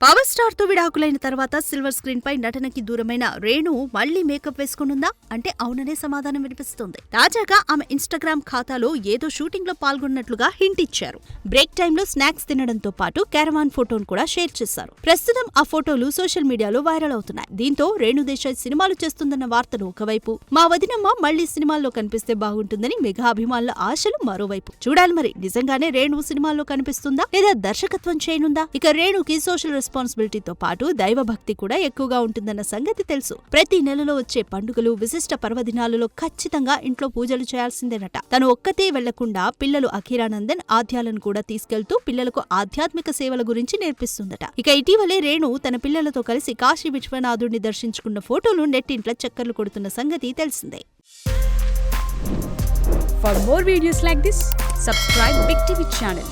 Power star తో విడాకులైన తర్వాత silver screen పై నటనకి దూరమైన రేణు మళ్లీ మేకప్ వేసుకునుందా అంటే అవుననే సమాధానం వినిపిస్తుంది. తాజాగా ఆమె ఇన్స్టాగ్రామ్ ఖాతాలో ఏదో షూటింగ్ లో పాల్గొన్నట్లుగా హింట్ ఇచ్చారు. బ్రేక్ టైంలో స్నాక్స్ తినడంతో పాటు క్యారవాన్ ఫోటోను కూడా షేర్ చేశారు. ప్రస్తుతం ఆ ఫోటోలు సోషల్ మీడియాలో వైరల్ అవుతున్నాయి. దీంతో రేణు దేశాయ్ సినిమాలు చేస్తుందన్న వార్తలు ఒకవైపు, మా వదినమ్మ మళ్లీ సినిమాల్లో కనిపిస్తే బాగుంటుందని మెగా అభిమానుల ఆశలు మరోవైపు. చూడాలి మరి నిజంగానే రేణు సినిమాల్లో కనిపిస్తుందా లేదా దర్శకత్వం చేయనుందా? ఇక రేణుకి సోషల్ రెస్పాన్సిబిలిటీతో పాటు దైవభక్తి కూడా ఎక్కువగా ఉంటుందన్న సంగతి తెలుసు. ప్రతి నెలలో వచ్చే పండుగలు, విశిష్ట పర్వదినాలలో ఖచ్చితంగా ఇంట్లో పూజలు చేయాల్సిందేనట. తను ఒక్కతే వెళ్లకుండా పిల్లలు అఖీరానందన్, ఆద్యాలను కూడా తీసుకెళ్తూ పిల్లలకు ఆధ్యాత్మిక సేవల గురించి నేర్పిస్తుందట. ఇక ఇటీవలే రేణు తన పిల్లలతో కలిసి కాశీ విశ్వనాథుడిని దర్శించుకున్న ఫోటోలు నెట్టింట్లో చక్కర్లు కొడుతున్న సంగతి తెలిసిందే. For more videos like this, subscribe Big TV channel.